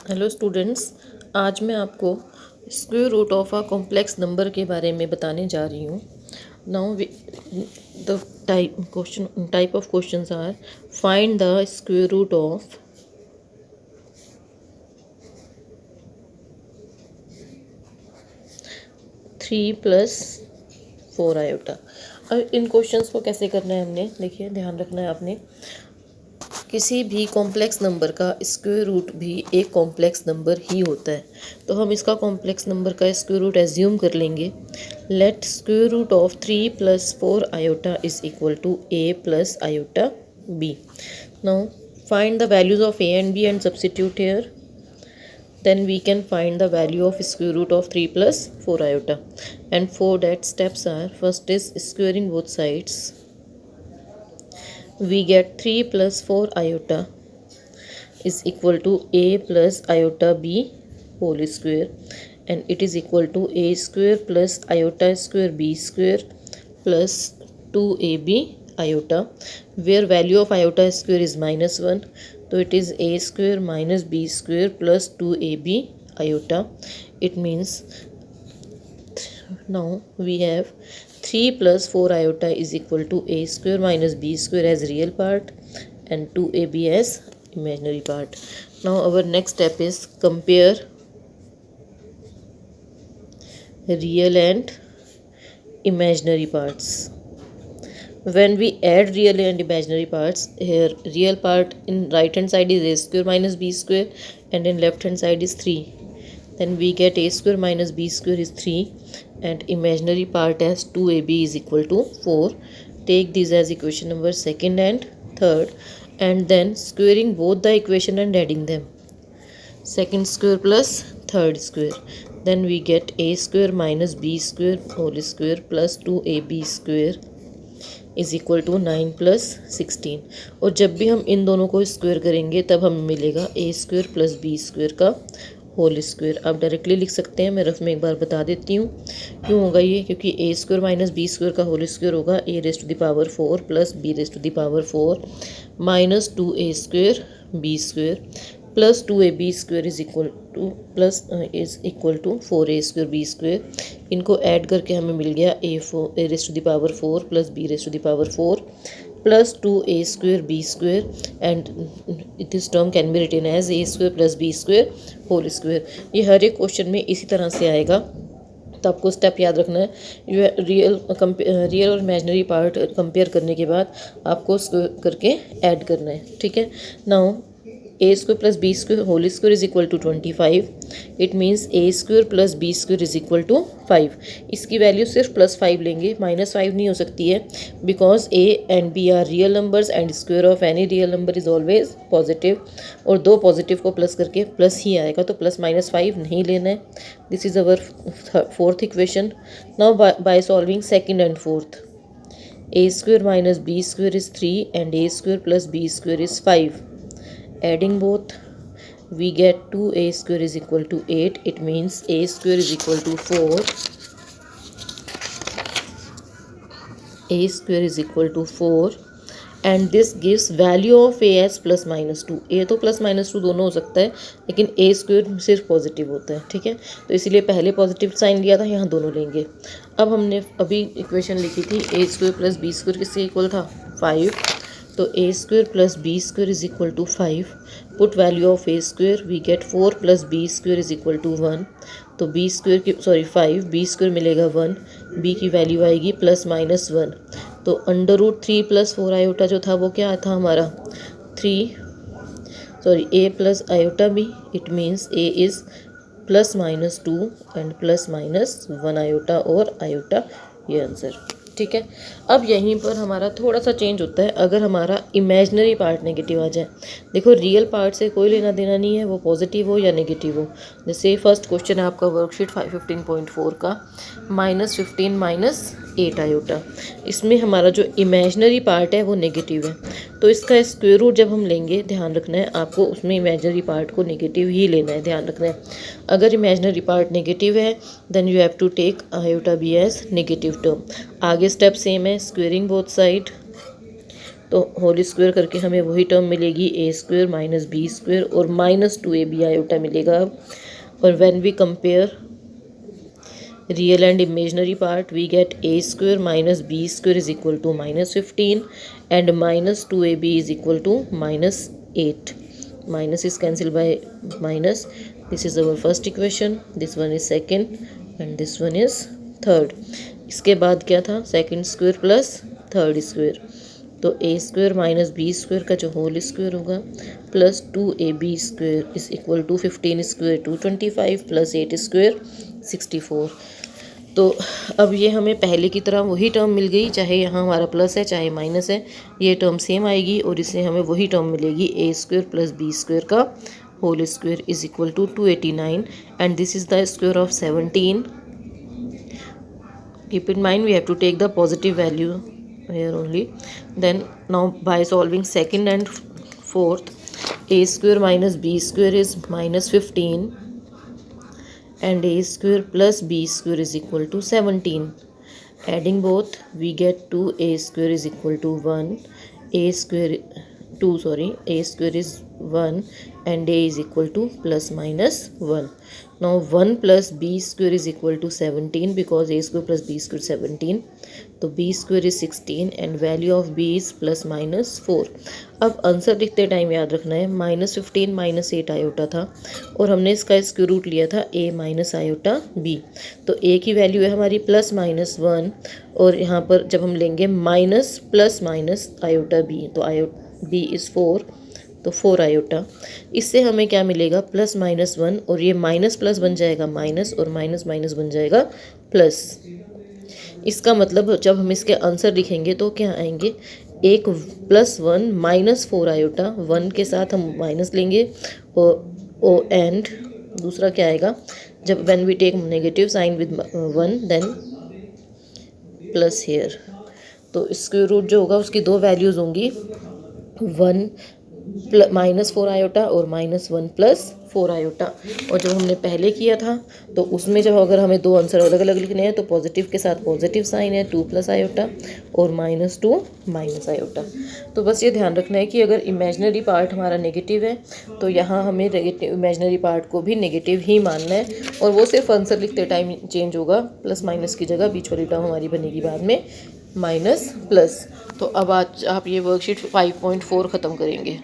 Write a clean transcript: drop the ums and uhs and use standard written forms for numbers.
Hello students, आज मैं आपको square root of a complex number के बारे में बताने जा रही हूँ। Now the type of questions are: find the square root of 3 plus 4 iota. अब इन क्वेश्चंस को कैसे करना है हमने, देखिए ध्यान रखना है आपने। किसी भी कॉम्प्लेक्स नंबर का स्क्वायर रूट भी एक कॉम्प्लेक्स नंबर ही होता है, तो हम इसका कॉम्प्लेक्स नंबर का स्क्वायर रूट एज्यूम कर लेंगे। Let square root of 3 plus 4 iota is equal to a plus iota b। Now find the values of a and b and substitute here, then we can find the value of square root of 3 plus 4 iota. And for that steps are: first is squaring both sides. We get 3 plus 4 iota is equal to a plus iota b whole square, and it is equal to a square plus iota square b square plus 2ab iota, where value of iota square is -1, so it is a square minus b square plus 2ab iota. It means now we have 3 plus 4 iota is equal to a square minus b square as real part and 2ab as imaginary part. Now our next step is compare real and imaginary parts. When we add real and imaginary parts, here real part in right hand side is a square minus b square and in left hand side is 3. Then we get a square minus b square is 3 and imaginary part as 2ab is equal to 4. Take these as equation number second and third, and then squaring both the equation and adding them. Second square plus third square, then we get a square minus b square whole square plus 2ab square is equal to 9 plus 16। और जब भी हम इन दोनों को square करेंगे तब हमें मिलेगा ए स्क्वायर प्लस बी स्क्वायर का होल स्क्वायर। आप डायरेक्टली लिख सकते हैं, मैं रफ में एक बार बता देती हूँ क्यों होगा ये, क्योंकि a square minus b square का होल स्क्वायर होगा a raise to the power 4 plus b raise to the power 4 minus 2a square b square plus 2ab square is equal to 4a square b square. इनको add करके हमें मिल गया a raise to the power 4 plus b raise to the power 4 plus 2a square b square, and this term can be written as a square plus b square whole square. ये हर एक question में इसी तरह से आएगा, तो आपको स्टेप याद रखना है। रियल और इमेजिनरी पार्ट कंपेयर करने के बाद आपको स्क्वायर करके ऐड करना है, ठीक है। Now a square plus b square whole square is equal to 25। It means a square plus b square is equal to 5। इसकी वैल्यू सिर्फ +5 लेंगे, -5 नहीं हो सकती है, because a and b are real numbers and square of any real number is always positive, और दो positive को प्लस करके प्लस ही आएगा, तो +-5 नहीं लेना है। This is our fourth equation. Now by solving second and fourth, a square minus b square is 3 and a square plus b square is 5. Adding both, we get 2a square is equal to 8. It means a square is equal to 4. A square is equal to 4, and this gives value of a as +-2। a तो +-2 दोनों हो सकता है, लेकिन a square सिर्फ positive होता है, ठीक है। तो इसीलिए पहले पॉजिटिव साइन लिया था, यहाँ दोनों लेंगे। अब हमने अभी इक्वेशन लिखी थी a square plus b square किससे इक्वल था, 5, तो a square plus b square is equal to 5। Put value of a square, we get 4 plus b square is equal to 1, तो b स्क्वायर की 5 बी स्क्वायर मिलेगा 1, b की value आएगी +-1। तो √3 plus 4 iota जो था वो क्या था हमारा, a plus iota b। It means a is +-2 and +-1 iota और आयोटा, ये आंसर, ठीक है। अब यहीं पर हमारा थोड़ा सा चेंज होता है अगर हमारा इमेजिनरी पार्ट नेगेटिव आ जाए। देखो रियल पार्ट से कोई लेना देना नहीं है, वो पॉजिटिव हो या नेगेटिव हो। जैसे फर्स्ट क्वेश्चन है आपका वर्कशीट 15.4 का, -15 -8 आयोटा। इसमें हमारा जो इमेजिनरी पार्ट है वो नेगेटिव है, तो इसका स्क्वायर रूट जब हम लेंगे, ध्यान रखना है आपको, उसमें इमेजिनरी पार्ट को नेगेटिव ही लेना है, ध्यान रखना है। अगर इमेजिनरी पार्ट नेगेटिव है then you have to take iota b as negative term. आगे स्टेप सेम है, स्क्वेयरिंग बोथ साइड, तो होल स्क्वायर करके हमें वही टर्म मिलेगी a square minus b square और माइनस 2ab आयोटा मिलेगा अब। और when we compare real and imaginary part, we get a square minus b square is equal to minus 15 and minus 2ab is equal to minus 8. Minus is cancelled by minus. This is our first equation, this one is second and this one is third. इसके बाद क्या था, second square plus third square, तो a square minus b square का जो whole square होगा plus 2ab square is equal to 15 square 225 plus 8 square 64। तो अब ये हमें पहले की तरह वही टर्म मिल गई, चाहे यहाँ हमारा प्लस है चाहे माइनस है, ये टर्म सेम आएगी और इससे हमें वही टर्म मिलेगी a square plus b square का whole square is equal to 289 and this is the square of 17। Keep in mind we have to take the positive value here only. Then now by solving second and fourth, a square minus b square is minus 15 and a square plus b square is equal to 17. Adding both we get 2a square is equal to 1, a square a square is 1 and a is equal to plus minus 1. Now 1 plus b square is equal to 17 because a square plus b square 17. तो b square is 16 and value of b is plus minus 4. अब answer लिखते time याद रखना है minus 15 minus 8 iota था और हमने इसका स्क्वायर रूट लिया था a माइनस आयोटा b, तो a की वैल्यू है हमारी प्लस माइनस 1 और यहाँ पर जब हम लेंगे minus plus minus iota b तो b इज़ 4, तो 4 आयोटा। इससे हमें क्या मिलेगा प्लस माइनस 1 और ये माइनस प्लस बन जाएगा माइनस और माइनस माइनस बन जाएगा प्लस। इसका मतलब जब हम इसके आंसर लिखेंगे तो क्या आएंगे, एक प्लस 1 माइनस 4 आयोटा, 1 के साथ हम माइनस लेंगे और एंड दूसरा क्या आएगा, जब when we take negative sign with 1 then plus here, तो स्क्वायर रूट जो होगा उसकी दो वैल्यूज़ होंगी 1 माइनस 4 आयोटा और माइनस 1 प्लस 4 आयोटा। और जब हमने पहले किया था तो उसमें जब अगर हमें दो आंसर अलग अलग लिखने हैं तो पॉजिटिव के साथ पॉजिटिव साइन है 2 प्लस आयोटा और माइनस 2 माइनस आयोटा। तो बस ये ध्यान रखना है कि अगर इमेजिनरी पार्ट हमारा नेगेटिव है तो यहाँ हमें इमेजिनरी पार्ट को भी नेगेटिव ही मानना है और वो सिर्फ आंसर लिखते टाइम चेंज होगा, प्लस माइनस की जगह बीच वाली टर्म हमारी बनेगी बाद में माइनस प्लस। तो अब आज आप ये वर्कशीट 5.4 ख़त्म करेंगे।